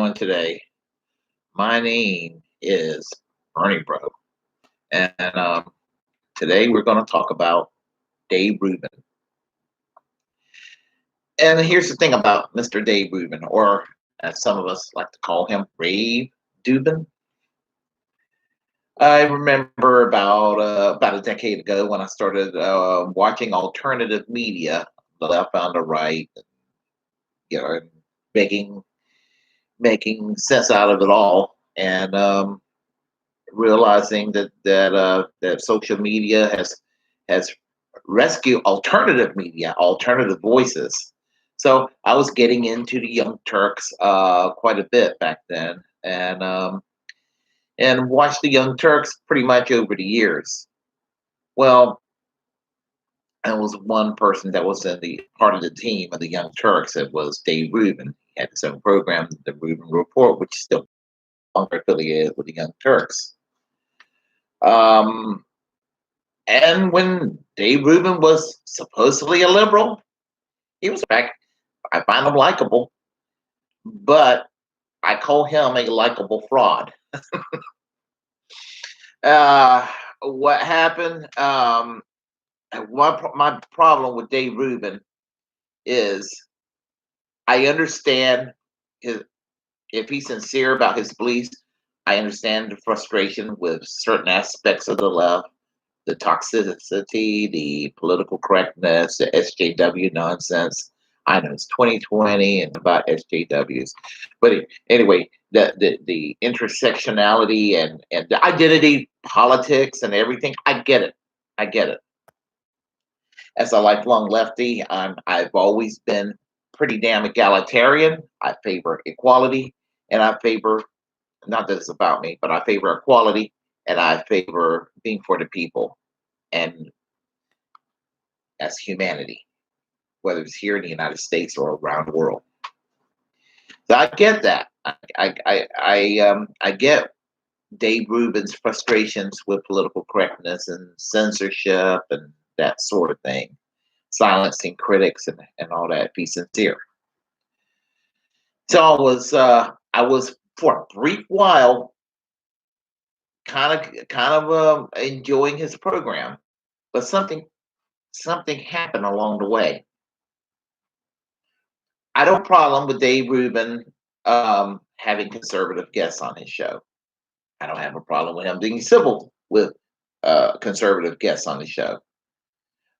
doing today? My name is Bernie Bro, and today we're going to talk about Dave Rubin. And here's the thing about Mr. Dave Rubin, or as some of us like to call him, Rave Dubin. I remember about a decade ago when I started watching alternative media, the left and the right, and making making sense out of it all, and realizing that social media has rescued alternative media, alternative voices. So I was getting into the Young Turks quite a bit back then, and watched the Young Turks pretty much over the years. Well, I was one person that was in the part of the team of the Young Turks. It was Dave Rubin. He had his own program, the Rubin Report, which is still longer affiliated with the Young Turks. Um, And when Dave Rubin was supposedly a liberal, he was back. I find him likable, but I call him a likable fraud. What happened? My problem with Dave Rubin is I understand his, if he's sincere about his beliefs, I understand the frustration with certain aspects of the left, the toxicity, the political correctness, the SJW nonsense. I know it's 2020 and about SJWs, but anyway, the intersectionality and the identity politics and everything. I get it. I get it. As a lifelong lefty, I've always been pretty damn egalitarian. I favor equality, and I favor, not that it's about me, but I favor equality, and I favor being for the people and as humanity, whether it's here in the United States or around the world. So I get that. I get Dave Rubin's frustrations with political correctness and censorship and that sort of thing, silencing critics and all that. Be sincere. So I was for a brief while kind of enjoying his program, but something happened along the way. I don't problem with Dave Rubin having conservative guests on his show. I don't have a problem with him being civil with conservative guests on his show.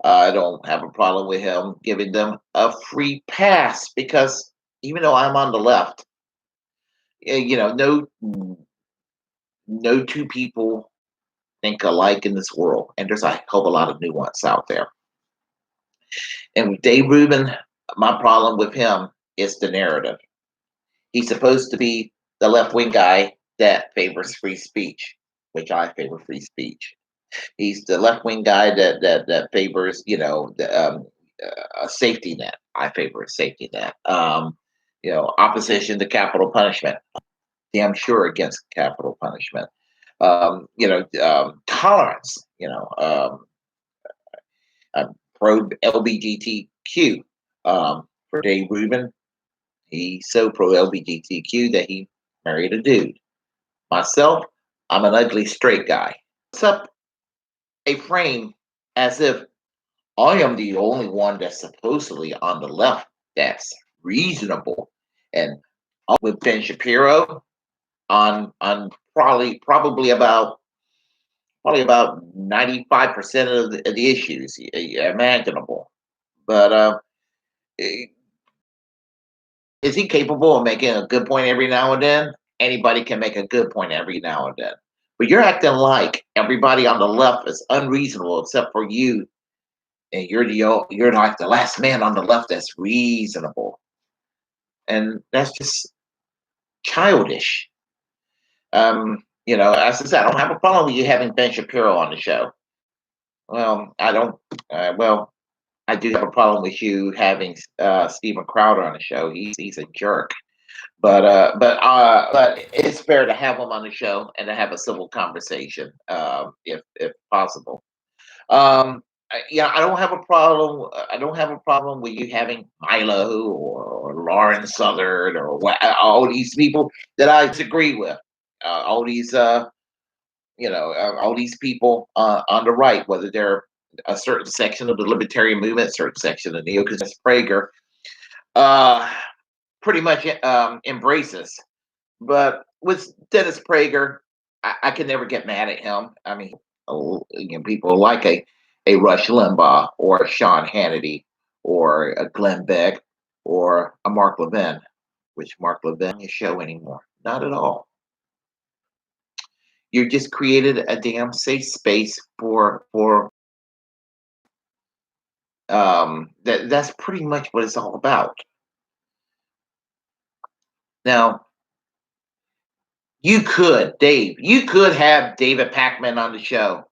I don't have a problem with him giving them a free pass because even though I'm on the left, no two people think alike in this world, and there's a hell of a lot of nuance out there. And with Dave Rubin, my problem with him is the narrative. He's supposed to be the left wing guy that favors free speech, which I favor free speech. He's the left wing guy that favors, a safety net. I favor a safety net. Opposition to capital punishment. Damn sure against capital punishment. Tolerance. Pro LBGTQ. For Dave Rubin, he's so pro LBGTQ that he married a dude. Myself, I'm an ugly straight guy. It's up a frame as if I am the only one that's supposedly on the left that's reasonable. And with Ben Shapiro on probably about 95% of the issues imaginable. But is he capable of making a good point every now and then? Anybody can make a good point every now and then. But you're acting like everybody on the left is unreasonable except for you, and you're like the last man on the left that's reasonable, and that's just childish. As I said, I don't have a problem with you having Ben Shapiro on the show. Well, I don't. Well, I do have a problem with you having Steven Crowder on the show. He's a jerk. But it's fair to have him on the show and to have a civil conversation, if possible. Um, Yeah, I don't have a problem. I don't have a problem with you having Milo or Lauren Southern or all these people that I disagree with. All these, all these people on the right, whether they're a certain section of the libertarian movement, certain section of neo-conservative Prager, uh, pretty much embraces. But with Dennis Prager, I can never get mad at him. I mean, people like a Rush Limbaugh or a Sean Hannity or a Glenn Beck or a Mark Levin, which Mark Levin is show anymore. Not at all. You just created a damn safe space for that's pretty much what it's all about. Now, you could have David Packman on the show.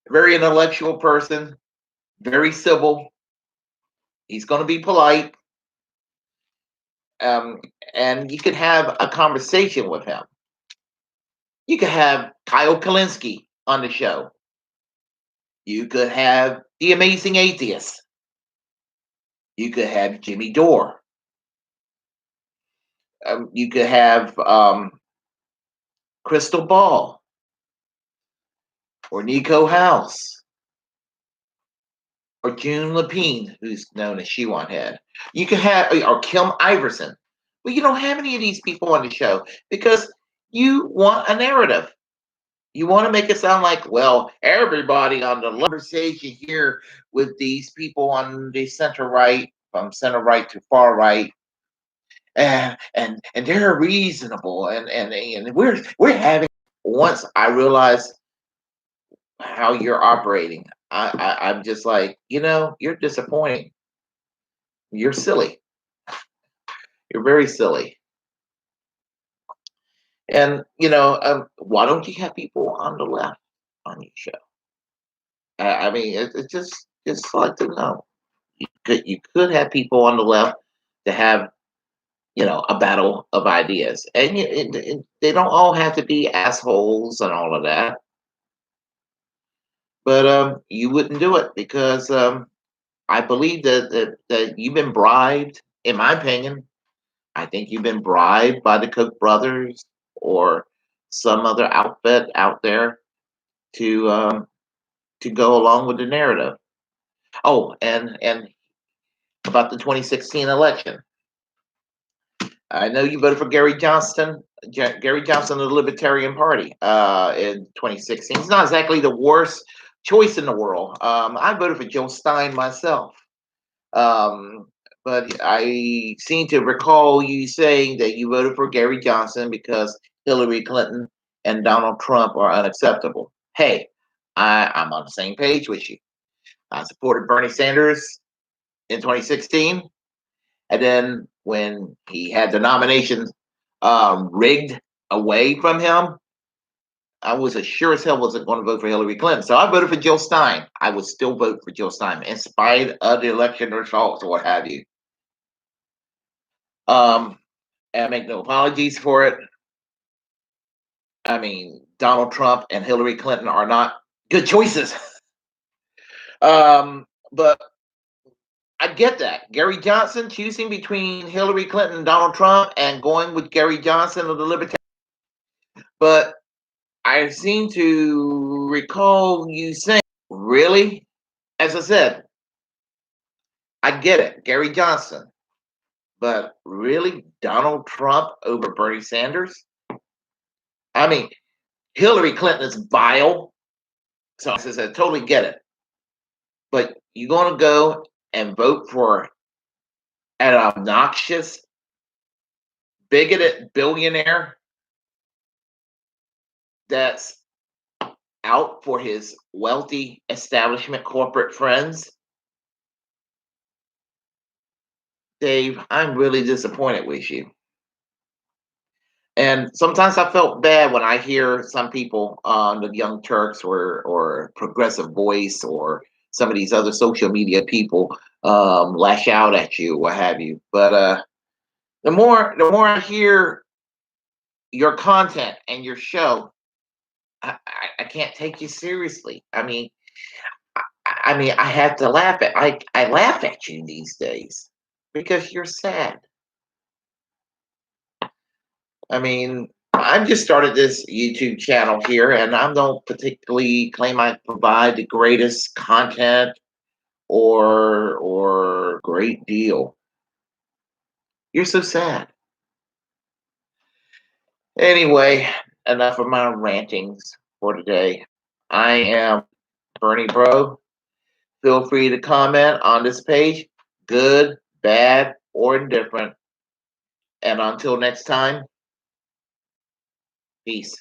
Very intellectual person, very civil. He's going to be polite, um, and you could have a conversation with him. You could have Kyle Kalinske on the show. You could have the Amazing Atheist. You could have Jimmy Dore. You could have Crystal Ball or Nico House or June Lapine, who's known as She Want Head. You could have or Kim Iverson. But you don't have any of these people on the show because you want a narrative. You want to make it sound like, well, everybody on the conversation here with these people on the center right, from center right to far right, and they're reasonable, and we're having. Once I realize how you're operating, I'm just like, you're disappointing. You're silly. You're very silly. And why don't you have people on the left on your show? I mean, it's just like to know. You could have people on the left to have a battle of ideas, and they don't all have to be assholes and all of that. But you wouldn't do it because I believe that you've been bribed. In my opinion, I think you've been bribed by the Koch brothers or some other outfit out there to go along with the narrative. Oh, and about the 2016 election. I know you voted for Gary Johnson. Gary Johnson of the Libertarian Party in 2016. He's not exactly the worst choice in the world. I voted for Joe Stein myself. Um, but I seem to recall you saying that you voted for Gary Johnson because Hillary Clinton and Donald Trump are unacceptable. Hey, I'm on the same page with you. I supported Bernie Sanders in 2016. And then when he had the nomination rigged away from him, I was as sure as hell wasn't going to vote for Hillary Clinton. So I voted for Jill Stein. I would still vote for Jill Stein in spite of the election results or what have you. And I make no apologies for it. I mean, Donald Trump and Hillary Clinton are not good choices. But I get that. Gary Johnson choosing between Hillary Clinton and Donald Trump and going with Gary Johnson of the Libertarian. But I seem to recall you saying, really? As I said, I get it, Gary Johnson. But really, Donald Trump over Bernie Sanders? I mean, Hillary Clinton is vile. So I said, totally get it. But you're going to go and vote for an obnoxious, bigoted billionaire that's out for his wealthy establishment corporate friends? Dave, I'm really disappointed with you. And sometimes I felt bad when I hear some people on the Young Turks or Progressive Voice or some of these other social media people lash out at you, what have you. But the more I hear your content and your show, I can't take you seriously. I mean, I mean, I have to laugh at I laugh at you these days because you're sad. I mean, I've just started this YouTube channel here, and I don't particularly claim I provide the greatest content or great deal. You're so sad. Anyway, enough of my rantings for today. I am Bernie Bro. Feel free to comment on this page, good, bad, or indifferent. And until next time, peace.